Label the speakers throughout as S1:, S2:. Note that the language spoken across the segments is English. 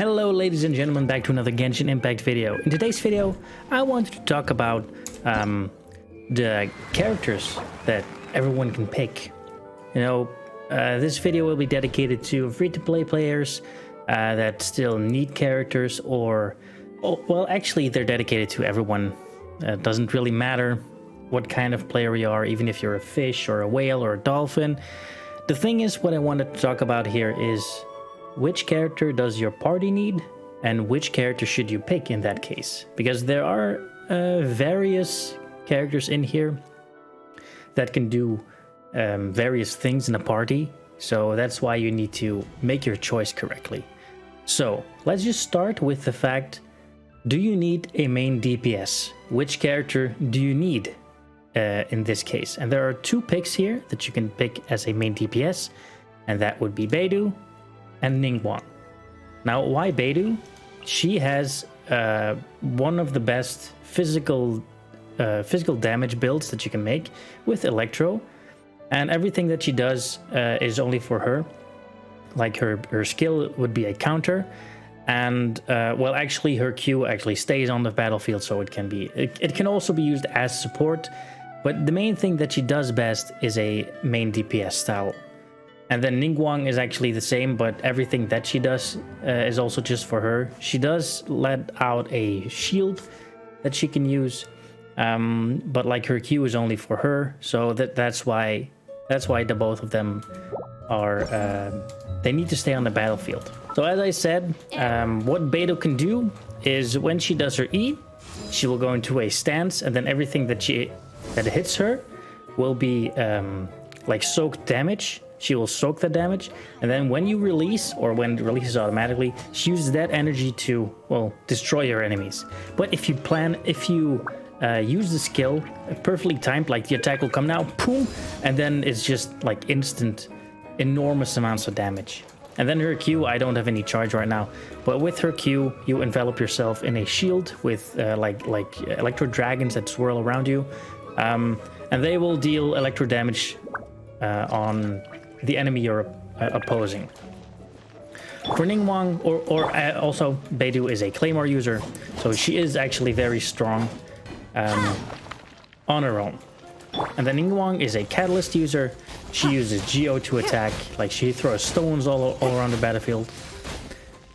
S1: Hello ladies and gentlemen, back to another Genshin Impact video. In today's video, I wanted to talk about the characters that everyone can pick. You know, this video will be dedicated to free-to-play players that still need characters, or, well, actually they're dedicated to everyone. It doesn't really matter what kind of player you are, even if you're a fish or a whale or a dolphin. The thing is, what I wanted to talk about here is which character does your party need and which character should you pick in that case, because there are various characters in here that can do various things in a party, so that's why you need to make your choice correctly. So let's just start with the fact, do you need a main DPS? Which character do you need in this case? And there are two picks here that you can pick as a main DPS, and that would be Beidou and Ninguang. Now, why Beidou? She has one of the best physical damage builds that you can make with Electro, and everything that she does is only for her. Like her skill would be a counter, and well, actually her Q actually stays on the battlefield, so it can also be used as support. But the main thing that she does best is a main DPS style. And then Ninguang is actually the same, but everything that she does is also just for her. She does let out a shield that she can use, but like her Q is only for her, so that's why the both of them are they need to stay on the battlefield. So as I said, what Beidou can do is when she does her E, she will go into a stance, and then everything that hits her will be like soaked damage. She will soak that damage, and then when you release, or when it releases automatically, she uses that energy to, well, destroy your enemies. But if you use the skill perfectly timed, like the attack will come now, boom, and then it's just like instant, enormous amounts of damage. And then her Q, I don't have any charge right now, but with her Q, you envelop yourself in a shield with like electro dragons that swirl around you, and they will deal electro damage on the enemy you're opposing. For Ninguang, or also Beidou is a Claymore user, so she is actually very strong on her own. And then Ninguang is a Catalyst user. She uses Geo to attack, like she throws stones all around the battlefield.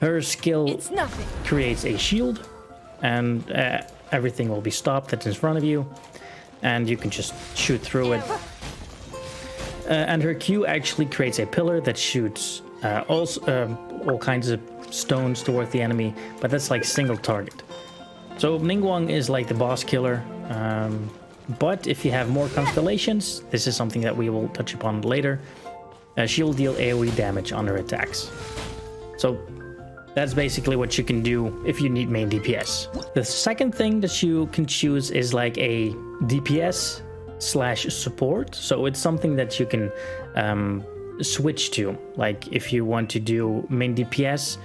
S1: Her skill creates a shield, and everything will be stopped that's in front of you, and you can just shoot through it. And her Q actually creates a pillar that shoots all kinds of stones towards the enemy, but that's like single target. So Ninguang is like the boss killer, but if you have more constellations, this is something that we will touch upon later, she will deal AoE damage on her attacks. So that's basically what you can do if you need main DPS. The second thing that you can choose is like a DPS slash support, so it's something that you can switch to. Like if you want to do main DPS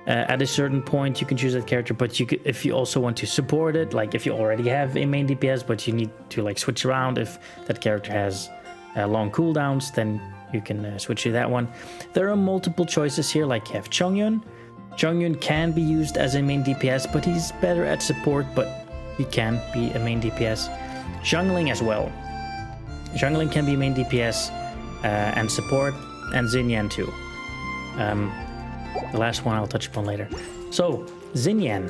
S1: at a certain point, you can choose that character, but if you also want to support it, like if you already have a main DPS but you need to like switch around, if that character has long cooldowns, then you can switch to that one. There are multiple choices here, like you have Chongyong. Chongyong can be used as a main DPS, but he's better at support, but he can be a main DPS. Xiangling as well. Xiangling can be main DPS and support, and Xinyan too. The last one I'll touch upon later. So, Xinyan.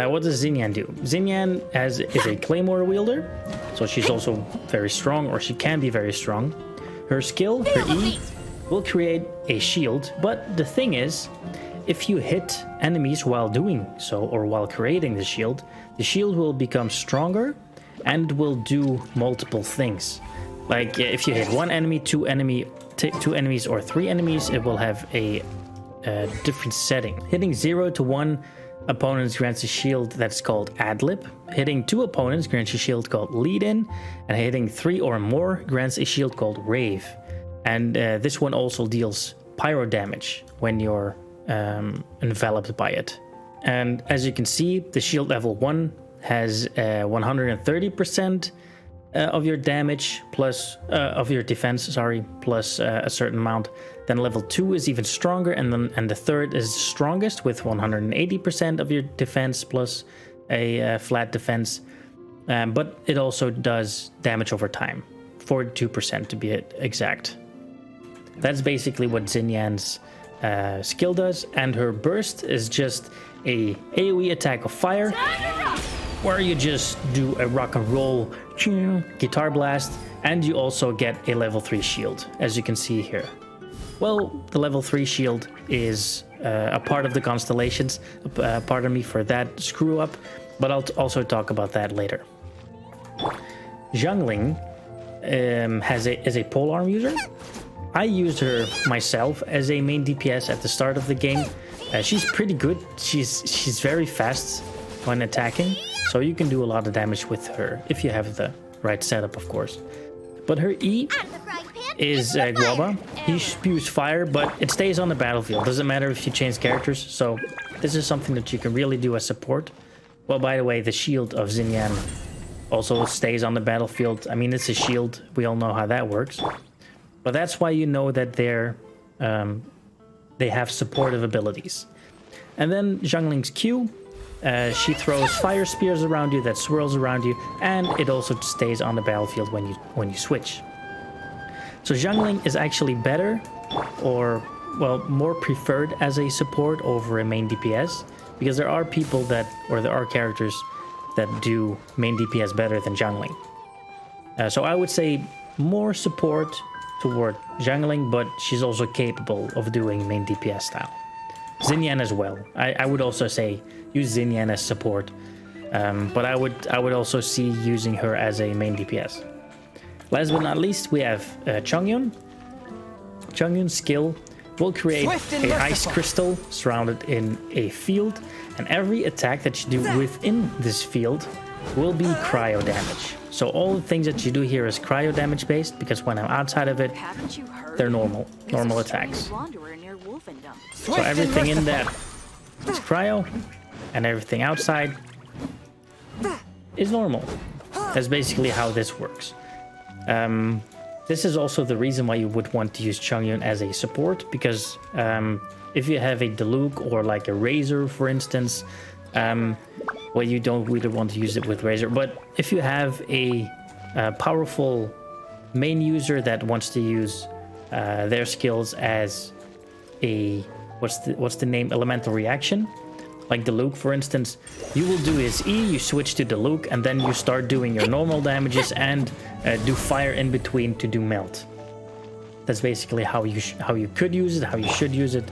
S1: What does Xinyan do? Xinyan is a Claymore wielder, so she's also very strong, or she can be very strong. Her skill, her E, will create a shield, but the thing is, if you hit enemies while doing so, or while creating the shield will become stronger and will do multiple things. Like if you hit one enemy, two enemies, or three enemies, it will have a different setting. Hitting 0 to 1 opponents grants a shield that's called Adlib. Hitting 2 opponents grants a shield called Lead In, and hitting 3 or more grants a shield called Rave. And this one also deals pyro damage when you're enveloped by it. And as you can see, the shield level 1 has 130% of your damage plus of your defense, sorry, plus a certain amount. Then level 2 is even stronger, and the third is the strongest with 180% of your defense plus a flat defense. But it also does damage over time, 42% to be exact. That's basically what Xinyan's skill does, and her burst is just a AoE attack of fire, where you just do a rock and roll guitar blast, and you also get a level 3 shield, as you can see here. Well, the level 3 shield is a part of the constellations. Pardon me for that screw up, but I'll also talk about that later. Xiangling is a polearm user. I used her myself as a main DPS at the start of the game. She's pretty good. She's very fast when attacking, so you can do a lot of damage with her if you have the right setup, of course. But her E is Guoba. He spews fire, but it stays on the battlefield. Doesn't matter if you change characters, so this is something that you can really do as support. Well, by the way, the shield of Xinyan also stays on the battlefield. I mean, it's a shield. We all know how that works. But that's why you know that they have supportive abilities. And then Xiangling's Q, she throws fire spears around you that swirls around you, and it also stays on the battlefield when you switch. So Xiangling is actually better, or well, more preferred as a support over a main DPS, because there are people that, or there are characters that do main DPS better than Xiangling. So I would say more support toward Xiangling, but she's also capable of doing main DPS style. Xinyan as well. I would also say use Xinyan as support, but I would also see using her as a main DPS. Last but not least, we have Chongyong. Chongyong's skill will create an ice crystal surrounded in a field, and every attack that you do within this field will be cryo damage. So all the things that you do here is cryo damage based, because when I'm outside of it, they're normal attacks. So everything in that is cryo, and everything outside is normal. That's basically how this works. This is also the reason why you would want to use Chongyong as a support, because if you have a Diluc or like a Razor, for instance, well, you don't really want to use it with Razor, but if you have a powerful main user that wants to use their skills as a what's the name, elemental reaction, like Diluc, for instance, you will do his E, you switch to Diluc, and then you start doing your normal damages and do fire in between to do melt. That's basically how you could use it, how you should use it.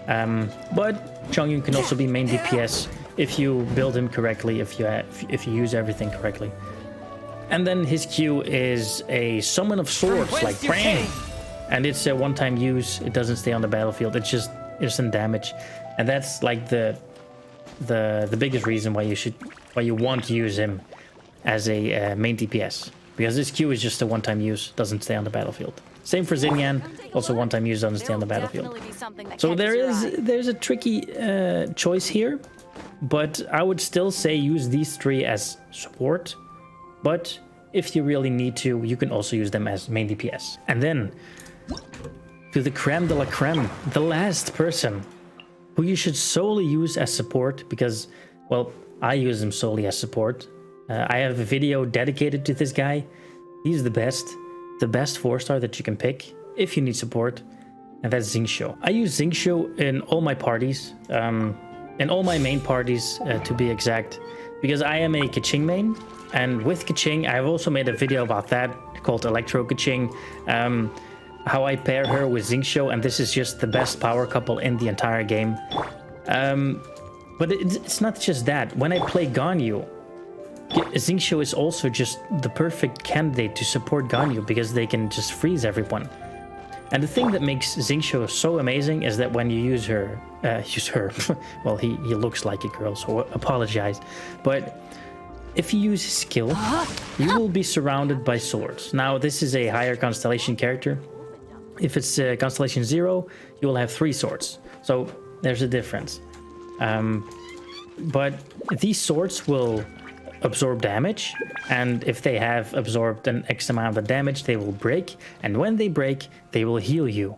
S1: But Chongyong can also be main DPS if you build him correctly, if you use everything correctly. And then his Q is a summon of swords, like bang, and it's a one-time use. It doesn't stay on the battlefield. It's just instant damage, and that's like the biggest reason why you want to use him as a main DPS, because this Q is just a one-time use, doesn't stay on the battlefield. Same for Xinyan, also one-time use, doesn't stay on the battlefield. So there's a tricky choice here, but I would still say use these three as support. But if you really need to, you can also use them as main DPS. And then to the creme de la creme, the last person who you should solely use as support, because, well, I use him solely as support. I have a video dedicated to this guy. He's the best 4-star that you can pick if you need support, and that's Xingqiu. I use Xingqiu in all my parties, in all my main parties to be exact, because I am a Keqing main, and with Keqing, I've also made a video about that called Electro Keqing, how I pair her with Xingqiu, and this is just the best power couple in the entire game. But it's not just that. When I play Ganyu, Xingqiu is also just the perfect candidate to support Ganyu, because they can just freeze everyone. And the thing that makes Xingqiu so amazing is that when you use her, well, he looks like a girl, so apologize. But if you use his skill, you will be surrounded by swords. Now, this is a higher constellation character. If it's constellation 0, you will have 3 swords. So there's a difference. But these swords will absorb damage, and if they have absorbed an X amount of damage, they will break, and when they break, they will heal you.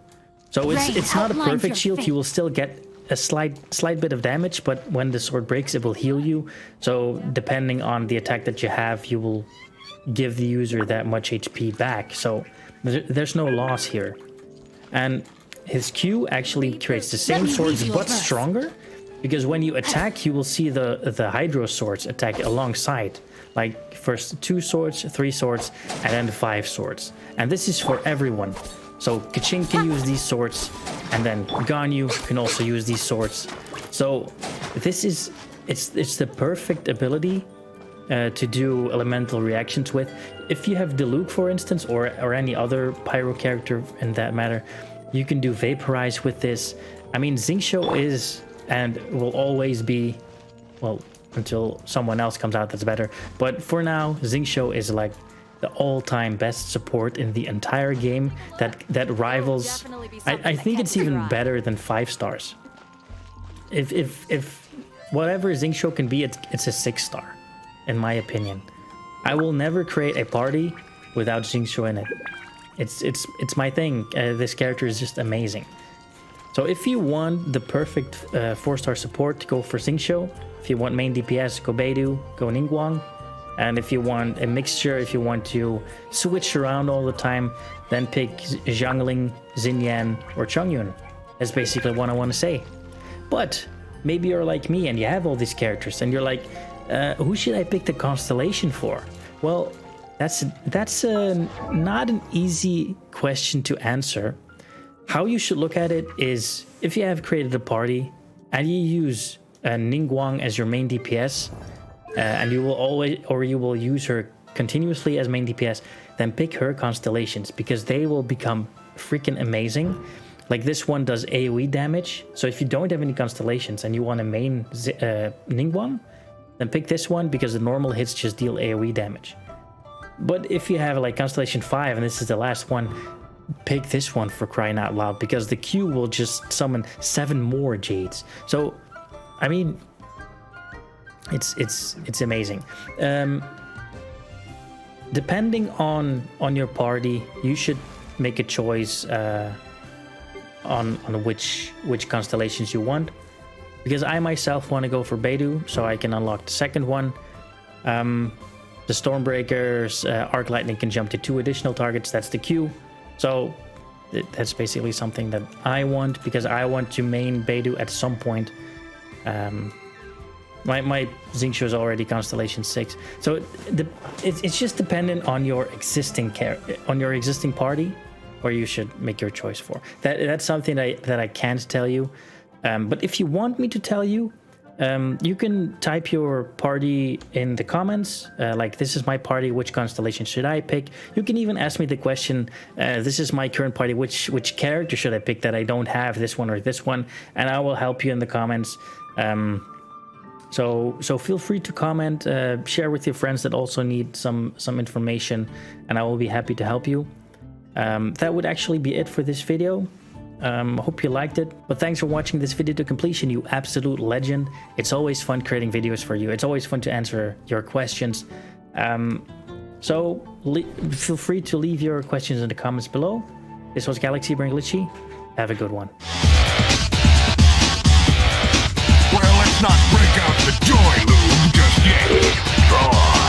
S1: So it's not a perfect shield. You will still get a slight bit of damage, but when the sword breaks, it will heal you. So depending on the attack that you have, you will give the user that much HP back. So there's no loss here. And his Q actually creates the same swords but stronger, because when you attack, you will see the Hydro swords attack alongside, like first 2 swords, 3 swords, and then 5 swords. And this is for everyone. So Keqing can use these swords, and then Ganyu can also use these swords. So this is it's the perfect ability to do elemental reactions with. If you have Diluc, for instance, or any other pyro character in that matter, you can do Vaporize with this. I mean, Xingqiu is and will always be, well, until someone else comes out that's better. But for now, Xingqiu is like the all-time best support in the entire game that rivals. I think it's even better than 5 stars. If whatever Xingqiu can be, it's a 6 star, in my opinion. I will never create a party without Xingqiu in it. It's my thing. This character is just amazing. So if you want the perfect 4-star support, go for Xingqiu. If you want main DPS, go Beidou, go Ninguang. And if you want a mixture, if you want to switch around all the time, then pick Xiangling, Xinyan, or Chongyong. That's basically what I want to say. But maybe you're like me and you have all these characters and you're like, who should I pick the constellation for? Well, that's not an easy question to answer. How you should look at it is, if you have created a party and you use Ninguang as your main DPS, and you will use her continuously as main DPS, then pick her constellations, because they will become freaking amazing. Like this one does AoE damage, so if you don't have any constellations and you want a main Ninguang, then pick this one, because the normal hits just deal AoE damage. But if you have like constellation 5 and this is the last one, pick this one, for crying out loud, because the Q will just summon 7 more Jades. So I mean, it's amazing. Depending on your party, you should make a choice on which constellations you want. Because I myself want to go for Beidou, so I can unlock the second one. The Stormbreakers, Arc Lightning can jump to 2 additional targets. That's the Q. So that's basically something that I want, because I want to main Beidou at some point. My Xingqiu is already constellation 6, so it's just dependent on your existing party, or you should make your choice for. That's something that I can't tell you. But if you want me to tell you, you can type your party in the comments. Like, this is my party, which constellation should I pick? You can even ask me the question, this is my current party, which character should I pick that I don't have, this one or this one? And I will help you in the comments. So feel free to comment, share with your friends that also need some information, and I will be happy to help you. That would actually be it for this video. Hope you liked it, but thanks for watching this video to completion, you absolute legend. It's always fun creating videos for you. It's always fun to answer your questions. So feel free to leave your questions in the comments below. This was Galaxy Brain Glitchy. Have a good one.
S2: Well, let's not break out the joy loom just yet.